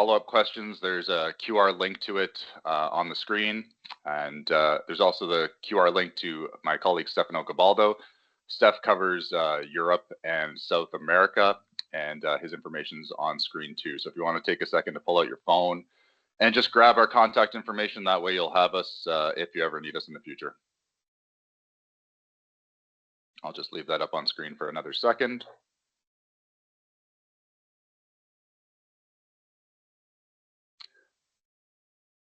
follow-up questions, there's a QR link to it on the screen. And there's also the QR link to my colleague, Stefano Gabaldo. Steph covers Europe and South America, and his information's on screen too. So if you want to take a second to pull out your phone and just grab our contact information, that way you'll have us if you ever need us in the future. I'll just leave that up on screen for another second.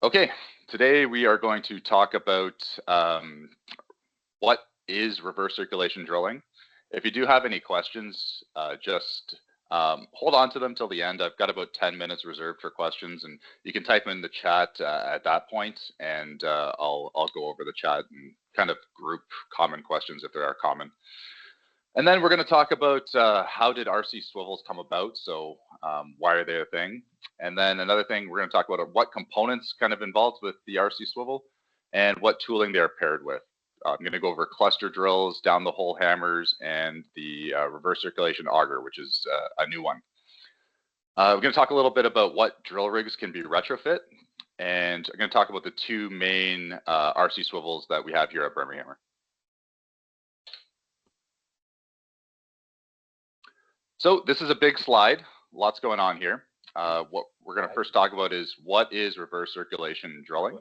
Okay, today we are going to talk about what is reverse circulation drilling. If you do have any questions, just hold on to them till the end. I've got about 10 minutes reserved for questions, and you can type in the chat at that point, and I'll go over the chat and kind of group common questions if there are common. And then we're going to talk about how did RC Swivels come about, so why are they a thing? And then another thing we're going to talk about are what components kind of involved with the RC swivel and what tooling they're paired with. I'm going to go over cluster drills, down the hole hammers, and the reverse circulation auger, which is a new one. We're going to talk a little bit about what drill rigs can be retrofit, and I'm going to talk about the two main RC swivels that we have here at Berminghammer. So this is a big slide, lots going on here. What we're going to first talk about is what is reverse circulation drilling.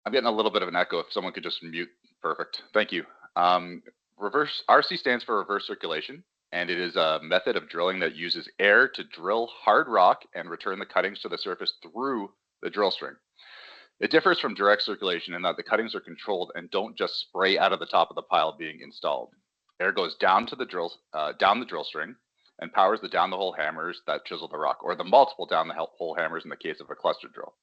I'm getting a little bit of an echo. If someone could just mute, perfect. Thank you. RC stands for reverse circulation, and it is a method of drilling that uses air to drill hard rock and return the cuttings to the surface through the drill string. It differs from direct circulation in that the cuttings are controlled and don't just spray out of the top of the pile being installed. Air goes down to the drill string and powers the down the hole hammers that chisel the rock, or the multiple down the hole hammers in the case of a cluster drill.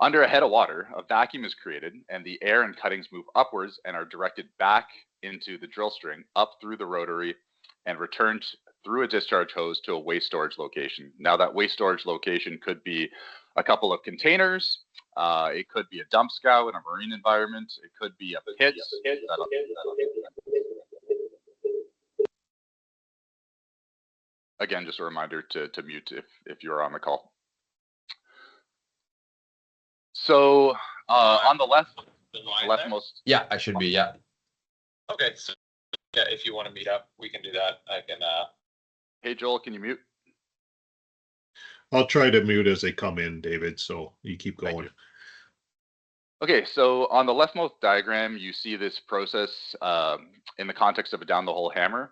Under a head of water, a vacuum is created, and the air and cuttings move upwards and are directed back into the drill string, up through the rotary, and returned through a discharge hose to a waste storage location. Now, that waste storage location could be a couple of containers. It could be a dump scow in a marine environment. It could be a pit. Again, just a reminder to mute if you're on the call. So on the leftmost. Yeah, I should be, yeah. Okay, so yeah, if you want to meet up, we can do that. I can. Hey, Joel, can you mute? I'll try to mute as they come in, David, so you keep going. Okay, so on the leftmost diagram, you see this process in the context of a down the hole hammer.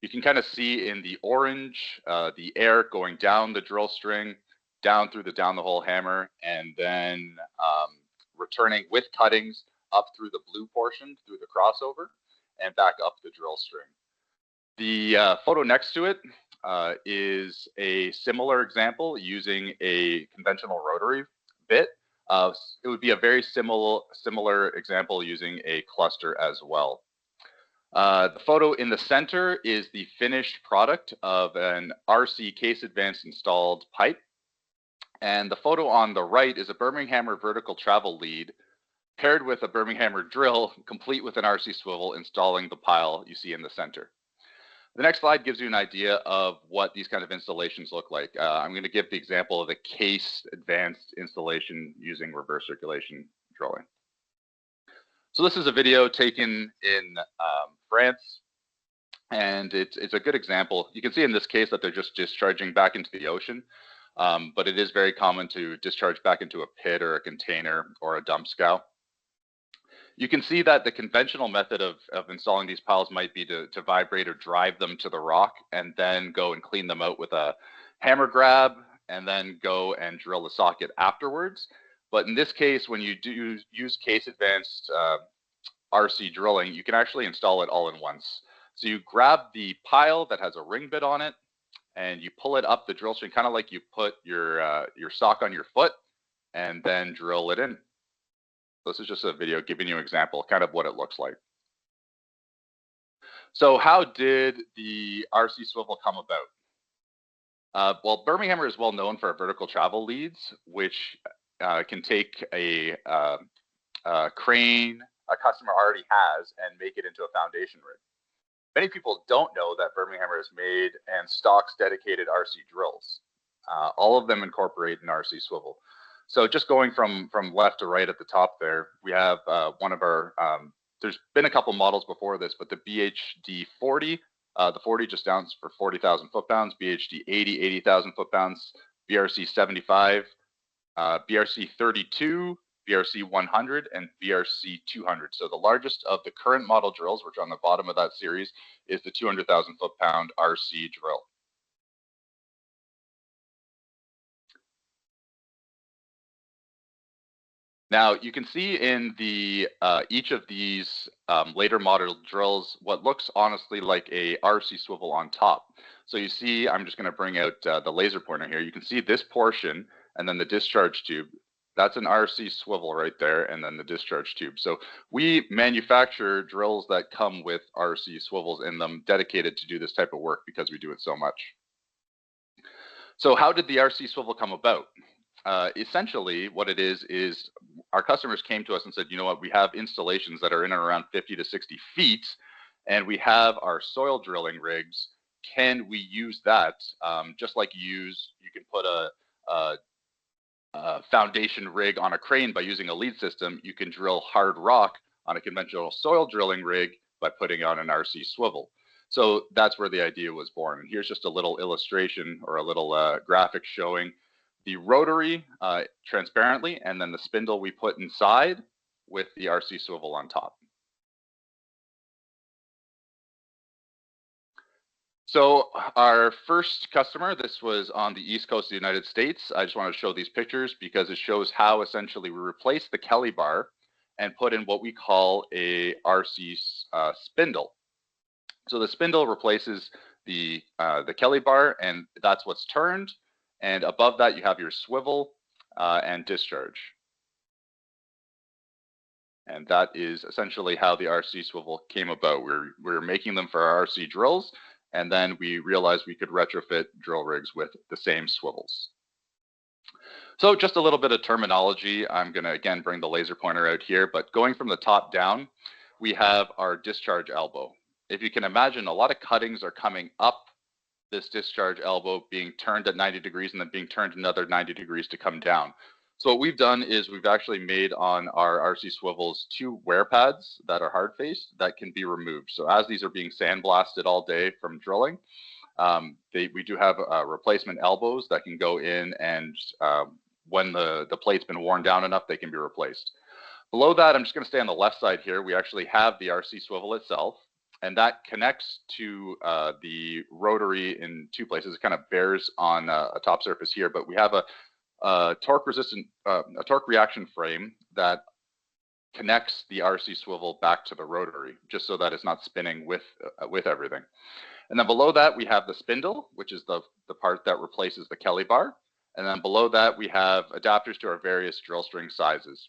You can kind of see in the orange, the air going down the drill string, down through the down the hole hammer, and then returning with cuttings up through the blue portion, through the crossover, and back up the drill string. The photo next to it is a similar example using a conventional rotary bit. It would be a very similar example using a cluster as well. The photo in the center is the finished product of an RC case advanced installed pipe. And the photo on the right is a Berminghammer vertical travel lead paired with a Berminghammer drill, complete with an RC swivel installing the pile you see in the center. The next slide gives you an idea of what these kind of installations look like. I'm going to give the example of a case advanced installation using reverse circulation drilling. So this is a video taken in France, and it's a good example. You can see in this case that they're just discharging back into the ocean, but it is very common to discharge back into a pit or a container or a dump scow. You can see that the conventional method of installing these piles might be to vibrate or drive them to the rock and then go and clean them out with a hammer grab and then go and drill the socket afterwards. But in this case, when you do use case advanced RC drilling, you can actually install it all in once. So you grab the pile that has a ring bit on it and you pull it up the drill string, kind of like you put your sock on your foot, and then drill it in. This is just a video giving you an example, kind of what it looks like. So how did the RC swivel come about? Well, Berminghammer is well known for vertical travel leads, which can take a crane a customer already has and make it into a foundation rig. Many people don't know that Berminghammer has made and stocks dedicated RC drills. All of them incorporate an RC swivel. So just going from left to right at the top there, we have one of our, there's been a couple models before this, but the BHD 40, the 40 just stands for 40,000 foot-pounds, BHD 80, 80,000 foot-pounds, BRC 75, BRC 32, BRC 100, and BRC 200. So the largest of the current model drills, which are on the bottom of that series, is the 200,000 foot-pound RC drill. Now you can see in the each of these later model drills what looks honestly like a RC swivel on top. So you see, I'm just going to bring out the laser pointer here. You can see this portion and then the discharge tube. That's an RC swivel right there, and then the discharge tube. So we manufacture drills that come with RC swivels in them, dedicated to do this type of work because we do it so much. So how did the RC swivel come about? Essentially, what it is our customers came to us and said, you know what, we have installations that are in and around 50 to 60 feet, and we have our soil drilling rigs. Can we use that? Just like you can put a foundation rig on a crane by using a lead system, you can drill hard rock on a conventional soil drilling rig by putting on an RC swivel. So that's where the idea was born. And here's just a little illustration or a little graphic showing the rotary transparently, and then the spindle we put inside with the RC swivel on top. So our first customer, this was on the east coast of the United States. I just want to show these pictures because it shows how essentially we replace the Kelly bar and put in what we call a RC spindle. So the spindle replaces the Kelly bar, and that's what's turned. And above that, you have your swivel and discharge. And that is essentially how the RC swivel came about. We're making them for our RC drills, and then we realized we could retrofit drill rigs with the same swivels. So just a little bit of terminology. I'm going to, again, bring the laser pointer out here. But going from the top down, we have our discharge elbow. If you can imagine, a lot of cuttings are coming up this discharge elbow, being turned at 90 degrees and then being turned another 90 degrees to come down. So what we've done is we've actually made on our RC swivels 2 wear pads that are hard faced that can be removed. So as these are being sandblasted all day from drilling, we do have replacement elbows that can go in, and when the plate's been worn down enough, they can be replaced. Below that, I'm just going to stay on the left side here. We actually have the RC swivel itself, and that connects to the rotary in 2 places. It kind of bears on a top surface here, but we have a torque reaction frame that connects the RC swivel back to the rotary, just so that it's not spinning with everything. And then below that, we have the spindle, which is the part that replaces the Kelly bar. And then below that, we have adapters to our various drill string sizes.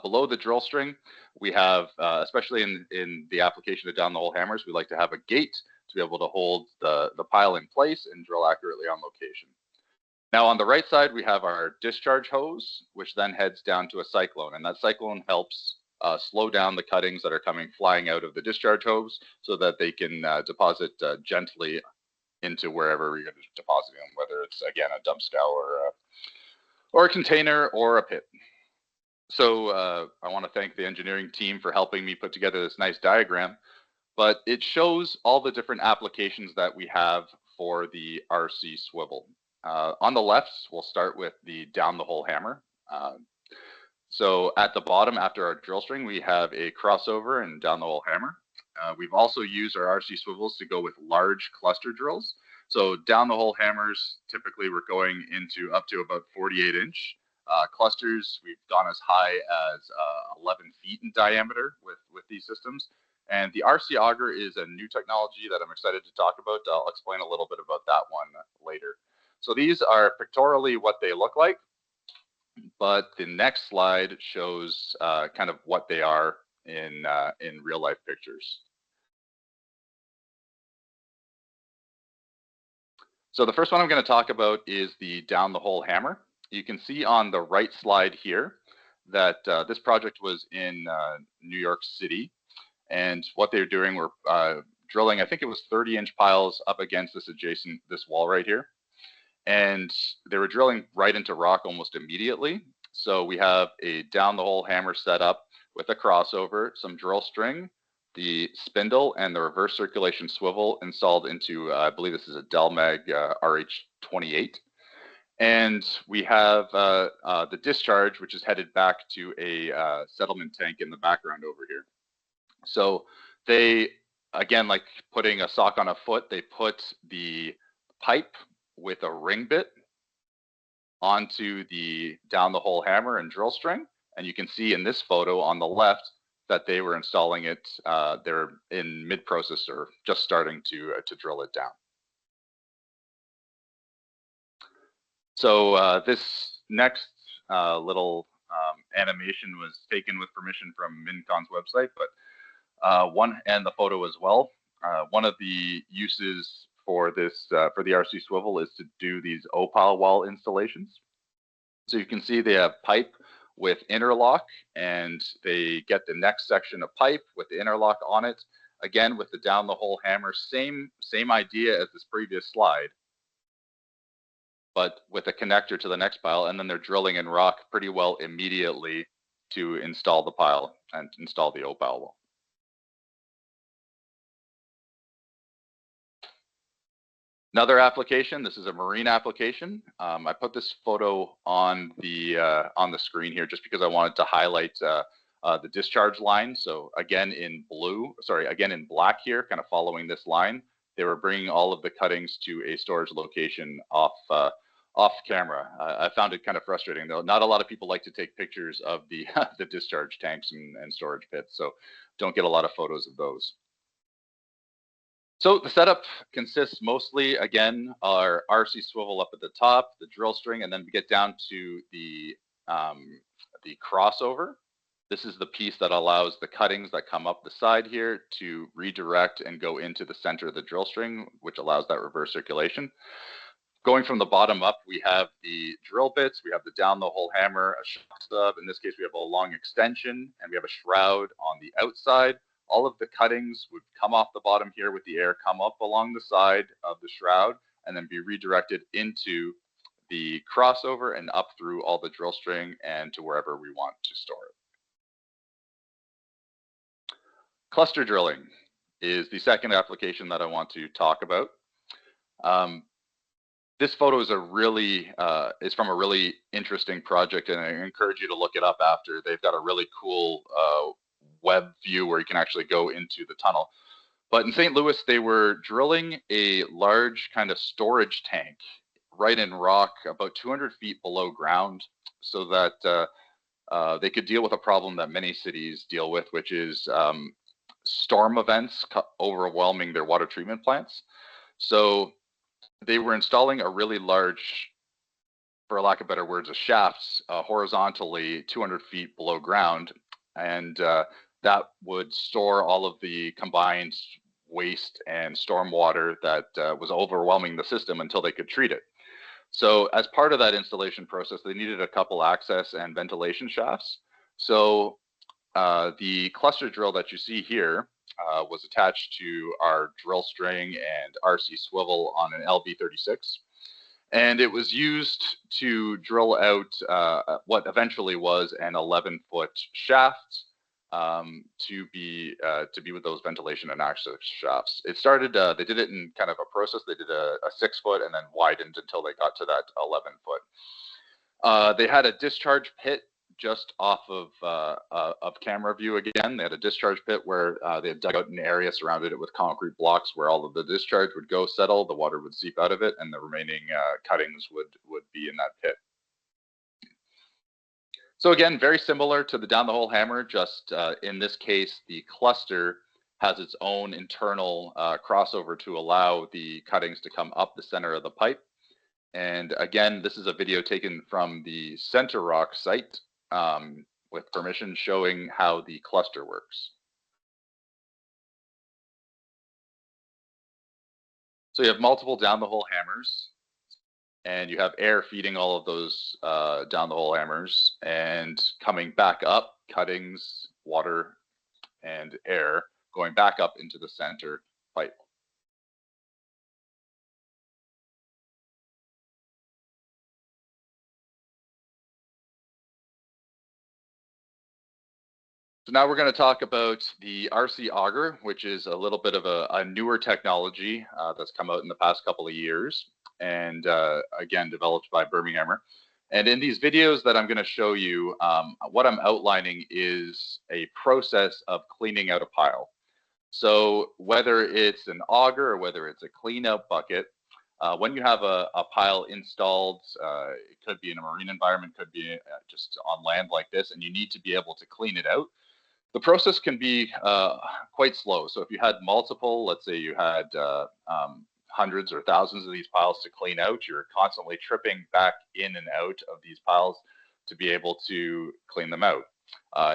Below the drill string, we have, especially in the application of down the hole hammers, we like to have a gate to be able to hold the pile in place and drill accurately on location. Now on the right side, we have our discharge hose, which then heads down to a cyclone, and that cyclone helps slow down the cuttings that are coming flying out of the discharge hose so that they can deposit gently into wherever you're going to deposit them, whether it's, again, a dump scour or a container or a pit. So I want to thank the engineering team for helping me put together this nice diagram, but it shows all the different applications that we have for the RC swivel. On the left, we'll start with the down the hole hammer. So at the bottom, after our drill string, we have a crossover and down the hole hammer. We've also used our RC swivels to go with large cluster drills. So down the hole hammers, typically we're going into up to about 48-inch. Clusters, we've gone as high as 11 feet in diameter with these systems. And the RC Auger is a new technology that I'm excited to talk about. I'll explain a little bit about that one later. So these are pictorially what they look like, but the next slide shows kind of what they are in real life pictures. So the first one I'm going to talk about is the down the hole hammer. You can see on the right slide here that this project was in New York City, and what they're doing were drilling, I think it was 30-inch piles up against this wall right here. and they were drilling right into rock almost immediately. So we have a down the hole hammer set up with a crossover, some drill string, the spindle, and the reverse circulation swivel installed into, I believe this is a Delmag RH28. And we have the discharge, which is headed back to a settlement tank in the background over here. So they, again, like putting a sock on a foot, they put the pipe with a ring bit onto the down the hole hammer and drill string. And you can see in this photo on the left that they were installing it. They're in mid-process or just starting to drill it down. So this next little animation was taken with permission from MinCon's website, but and the photo as well. One of the uses for this for the RC Swivel is to do these opal wall installations. So you can see they have pipe with interlock, and they get the next section of pipe with the interlock on it. Again, with the down the hole hammer, same idea as this previous slide, but with a connector to the next pile, and then they're drilling in rock pretty well immediately to install the pile and install the opal wall. Another application, this is a marine application. I put this photo on the screen here just because I wanted to highlight the discharge line. So again in black here, kind of following this line, they were bringing all of the cuttings to a storage location off camera. I found it kind of frustrating though. Not a lot of people like to take pictures of the the discharge tanks and storage pits, so don't get a lot of photos of those. So the setup consists mostly, again, our RC swivel up at the top, the drill string, and then we get down to the crossover. This is the piece that allows the cuttings that come up the side here to redirect and go into the center of the drill string, which allows that reverse circulation. Going from the bottom up, we have the drill bits, we have the down the hole hammer, a shock stub. In this case, we have a long extension, and we have a shroud on the outside. All of the cuttings would come off the bottom here with the air, come up along the side of the shroud, and then be redirected into the crossover and up through all the drill string and to wherever we want to store it. Cluster drilling is the second application that I want to talk about. This photo is is from a really interesting project, and I encourage you to look it up after. They've got a really cool web view where you can actually go into the tunnel. But in St. Louis, they were drilling a large kind of storage tank right in rock about 200 feet below ground so that they could deal with a problem that many cities deal with, which is storm events overwhelming their water treatment plants. So they were installing a really large, for lack of better words, a shaft horizontally 200 feet below ground, and that would store all of the combined waste and storm water that was overwhelming the system until they could treat it. So as part of that installation process, they needed a couple access and ventilation shafts. So the cluster drill that you see here was attached to our drill string and RC swivel on an LV36. And it was used to drill out what eventually was an 11-foot shaft to be with those ventilation and access shafts. It started, they did it in kind of a process. They did a 6-foot and then widened until they got to that 11-foot. They had a discharge pit just off of camera view again. They had a discharge pit where they had dug out an area, surrounded it with concrete blocks where all of the discharge would go settle, the water would seep out of it, and the remaining cuttings would be in that pit. So again, very similar to the down the hole hammer, just in this case, the cluster has its own internal crossover to allow the cuttings to come up the center of the pipe. And again, this is a video taken from the Center Rock site with permission, showing how the cluster works. So you have multiple down the hole hammers, and you have air feeding all of those down the hole hammers and coming back up, cuttings, water, and air going back up into the center pipe. So now we're going to talk about the RC Auger, which is a little bit of a newer technology that's come out in the past couple of years, and again, developed by Berminghammer. And in these videos that I'm going to show you, what I'm outlining is a process of cleaning out a pile. So whether it's an auger or whether it's a clean out bucket, when you have a pile installed, it could be in a marine environment, could be just on land like this, and you need to be able to clean it out. The process can be quite slow. So if you had multiple, let's say you had hundreds or thousands of these piles to clean out, you're constantly tripping back in and out of these piles to be able to clean them out.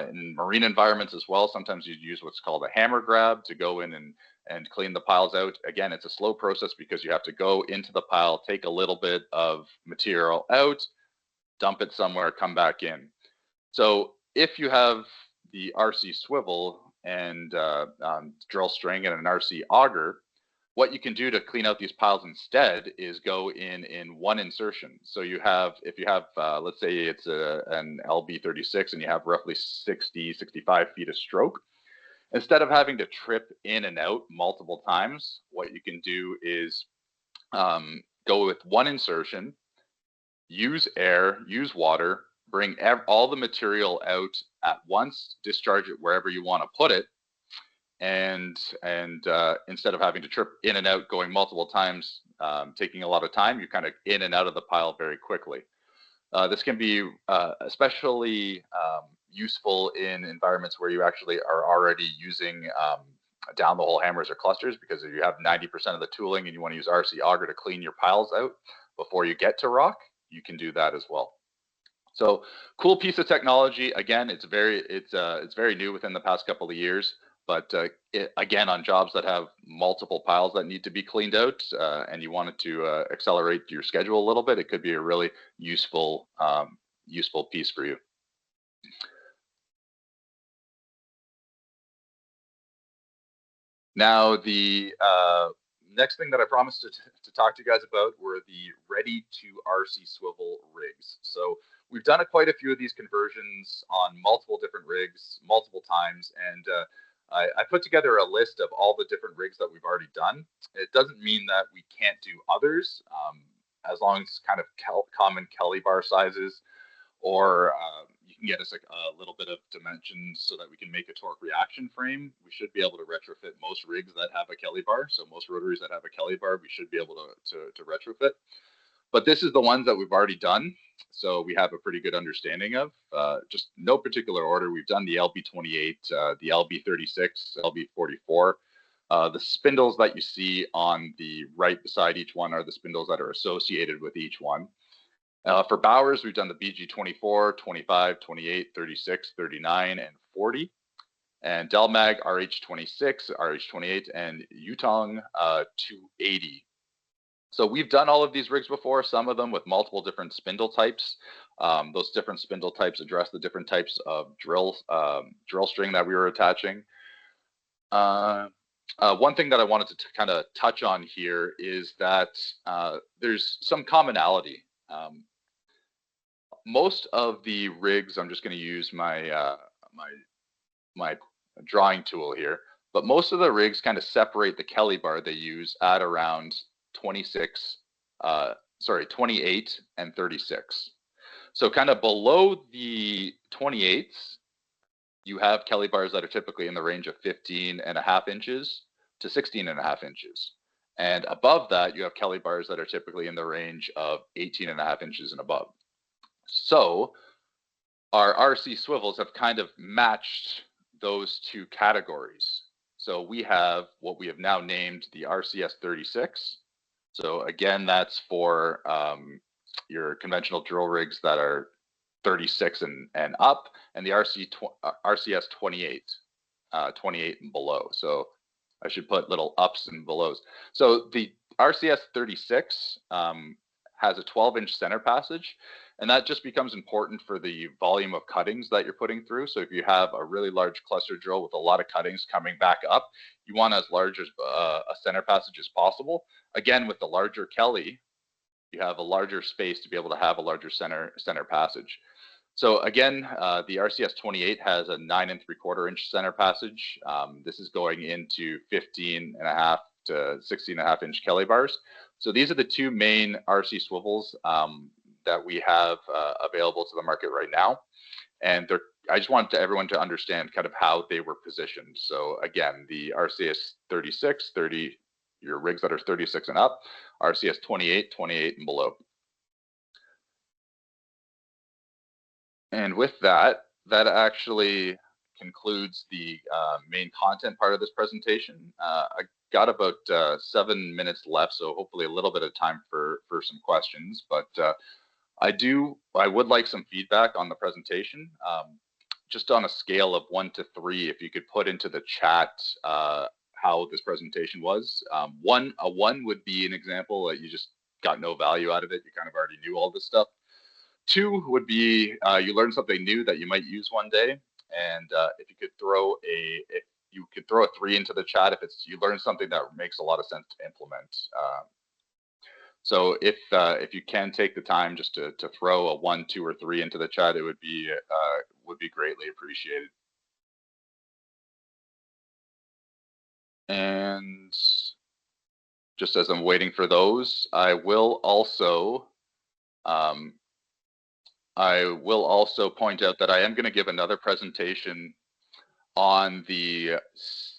In marine environments as well, sometimes you'd use what's called a hammer grab to go in and clean the piles out. Again, it's a slow process because you have to go into the pile, take a little bit of material out, dump it somewhere, come back in. So if you have the RC swivel and drill string and an RC auger, what you can do to clean out these piles instead is go in one insertion. So you have, if you have, let's say it's an LB36 and you have roughly 65 feet of stroke, instead of having to trip in and out multiple times, what you can do is go with one insertion, use air, use water, bring all the material out at once, discharge it wherever you want to put it, and instead of having to trip in and out, going multiple times, taking a lot of time, you're kind of in and out of the pile very quickly. This can be especially useful in environments where you actually are already using down the hole hammers or clusters, because if you have 90% of the tooling and you want to use RC auger to clean your piles out before you get to rock, you can do that as well. So cool piece of technology. Again, it's very new within the past couple of years, but again, on jobs that have multiple piles that need to be cleaned out, and you wanted to accelerate your schedule a little bit, it could be a really useful piece for you. Now, the next thing that I promised to talk to you guys about were the ready to RC swivel rigs. So we've done quite a few of these conversions on multiple different rigs, multiple times, and I put together a list of all the different rigs that we've already done. It doesn't mean that we can't do others, as long as it's kind of common Kelly bar sizes, or you can get us a little bit of dimensions so that we can make a torque reaction frame. We should be able to retrofit most rigs that have a Kelly bar. So most rotaries that have a Kelly bar, we should be able to retrofit. But this is the ones that we've already done, so we have a pretty good understanding of. Just no particular order. We've done the LB28, the LB36, LB44. The spindles that you see on the right beside each one are the spindles that are associated with each one. For Bowers, we've done the BG24, 25, 28, 36, 39, and 40. And Delmag, RH26, RH28, and Yutong 280. So we've done all of these rigs before, some of them with multiple different spindle types. Those different spindle types address the different types of drill string that we were attaching. One thing that I wanted to kind of touch on here is that there's some commonality. Most of the rigs, I'm just going to use my my drawing tool here, but most of the rigs kind of separate the Kelly bar they use at around 28 and 36. So kind of below the 28s, you have Kelly bars that are typically in the range of 15.5 inches to 16.5 inches. And above that, you have Kelly bars that are typically in the range of 18.5 inches and above. So our RC swivels have kind of matched those two categories. So we have what we have now named the RCS 36. So again, that's for your conventional drill rigs that are 36 and up, and the RCS 28, 28 and below. So I should put little ups and belows. So the RCS 36 has a 12-inch center passage, and that just becomes important for the volume of cuttings that you're putting through. So if you have a really large cluster drill with a lot of cuttings coming back up, you want as large as a center passage as possible. Again, with the larger Kelly, you have a larger space to be able to have a larger center passage. So again, the RCS28 has a 9 3/4-inch center passage. This is going into 15.5 to 16.5 inch Kelly bars. So these are the two main RC swivels that we have available to the market right now. And I just wanted everyone to understand kind of how they were positioned. So again, the RCS 36, 30, your rigs that are 36 and up, RCS 28, 28 and below. And with that, that actually concludes the main content part of this presentation. I got about 7 minutes left, so hopefully a little bit of time for some questions. But I would like some feedback on the presentation. Just on a scale of 1 to 3, if you could put into the chat how this presentation was. A 1 would be an example that you just got no value out of it. You kind of already knew all this stuff. 2 would be you learned something new that you might use one day, and if you could throw a 3 into the chat if you learned something that makes a lot of sense to implement. So if you can take the time just to throw a 1, 2, or 3 into the chat, it would be greatly appreciated. And just as I'm waiting for those, I will also point out that I am going to give another presentation on the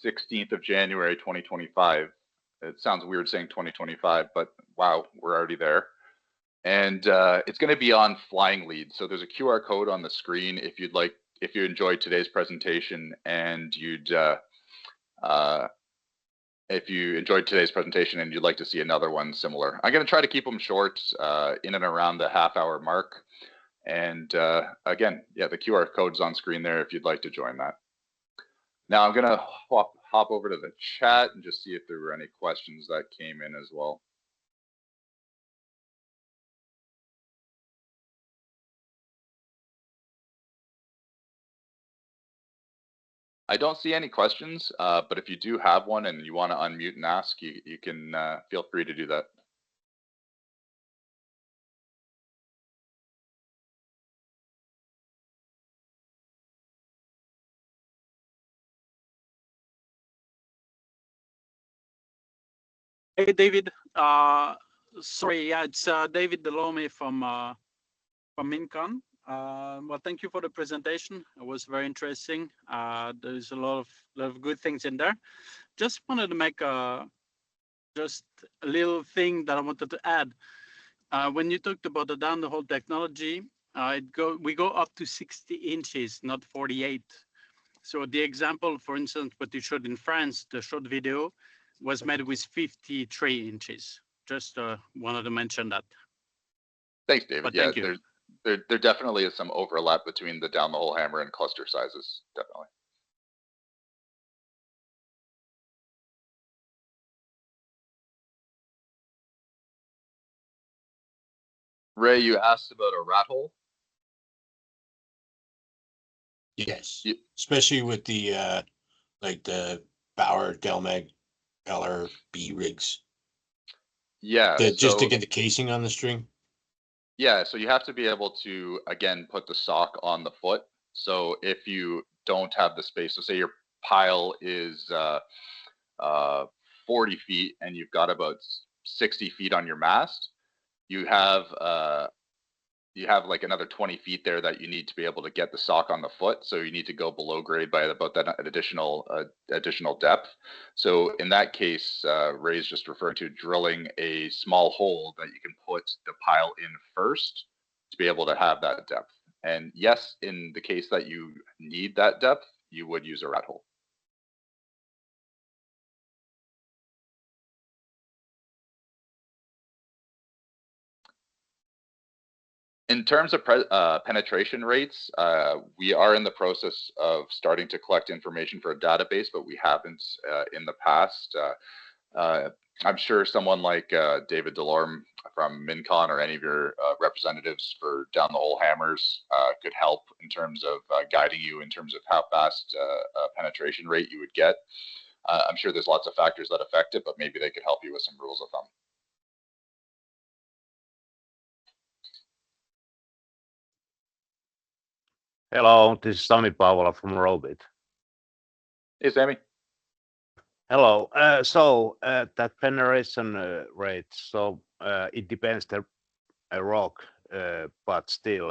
16th of January, 2025. It sounds weird saying 2025, but wow, we're already there. And it's going to be on flying leads. So there's a QR code on the screen if you enjoyed today's presentation and you'd like to see another one similar. I'm going to try to keep them short, in and around the half-hour mark. And again, yeah, the QR code's on screen there if you'd like to join that. Now I'm going to hop over to the chat and just see if there were any questions that came in as well. I don't see any questions, but if you do have one and you want to unmute and ask, you can feel free to do that. Hey, David. Sorry, yeah, it's David Delome from Mincon. Well, thank you for the presentation. It was very interesting. There's a lot of good things in there. Just wanted to make just a little thing that I wanted to add. When you talked about the down the hole technology, we go up to 60 inches, not 48. So the example, for instance, what you showed in France, the short video, was made with 53 inches. Just wanted to mention that. Thanks, David. But yeah, thank you. There definitely is some overlap between the down the hole hammer and cluster sizes, definitely. Ray, you asked about a rat hole? Yes, especially with the like the Bauer Delmag LRB rigs. Yeah, just to get the casing on the string. Yeah, so you have to be able to, again, put the sock on the foot. So if you don't have the space, so say your pile is 40 feet and you've got about 60 feet on your mast, you have like another 20 feet there that you need to be able to get the sock on the foot. So you need to go below grade by about that additional depth. So in that case, Ray's just referring to drilling a small hole that you can put the pile in first to be able to have that depth. And yes, in the case that you need that depth, you would use a rat hole. In terms of penetration rates, we are in the process of starting to collect information for a database, but we haven't in the past. I'm sure someone like David Delorme from Mincon or any of your representatives for down the hole hammers could help in terms of guiding you in terms of how fast penetration rate you would get. I'm sure there's lots of factors that affect it, but maybe they could help you with some rules of thumb. Hello, this is Sami Paavola from Robit. Hey, Sammy. Hello. That penetration rate, it depends the rock, but still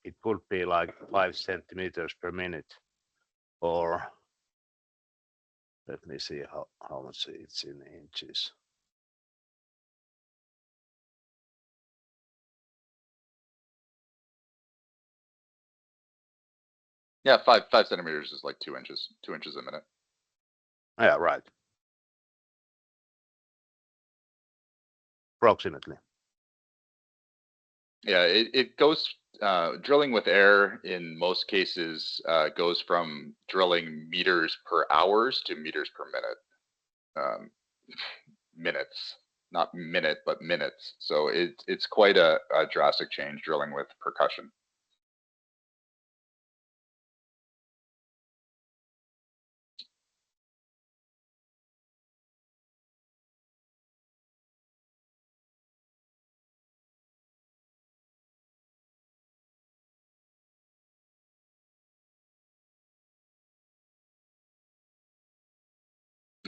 it could be like 5 centimeters per minute, or let me see how much it's in inches. Yeah, five centimeters is like 2 inches. 2 inches a minute. Yeah, right. Approximately. Yeah, it goes drilling with air in most cases goes from drilling meters per hours to meters per minute. Minutes, not minute, but minutes. So it's quite a drastic change drilling with percussion.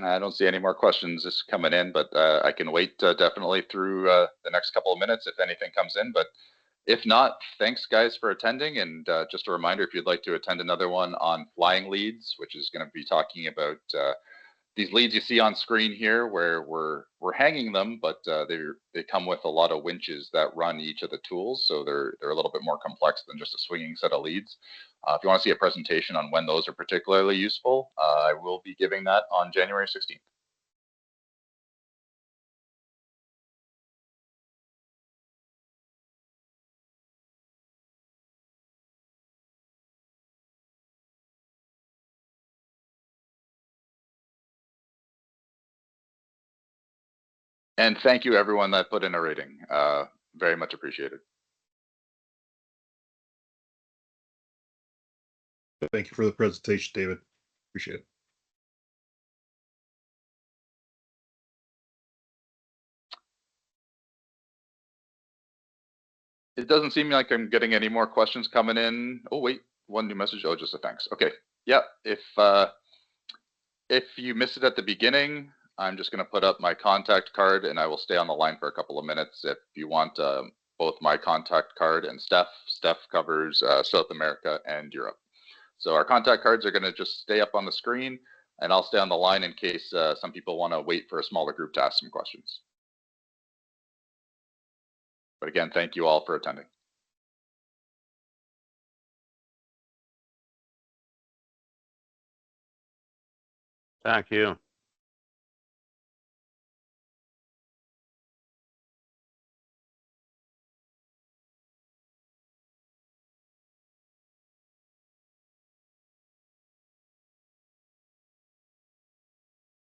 I don't see any more questions just coming in, but I can wait definitely through the next couple of minutes if anything comes in. But if not, thanks guys for attending. And just a reminder, if you'd like to attend another one on flying leads, which is going to be talking about these leads you see on screen here, where we're hanging them, but they come with a lot of winches that run each of the tools, so they're a little bit more complex than just a swinging set of leads. If you want to see a presentation on when those are particularly useful, I will be giving that on January 16th. And thank you everyone that put in a rating. Very much appreciated. Thank you for the presentation, David. Appreciate it. It doesn't seem like I'm getting any more questions coming in. Oh wait, one new message. Oh, just a thanks. Okay. Yeah. If you missed it at the beginning, I'm just going to put up my contact card and I will stay on the line for a couple of minutes. If you want both my contact card and Steph covers South America and Europe. So our contact cards are going to just stay up on the screen and I'll stay on the line in case some people want to wait for a smaller group to ask some questions. But again, thank you all for attending. Thank you.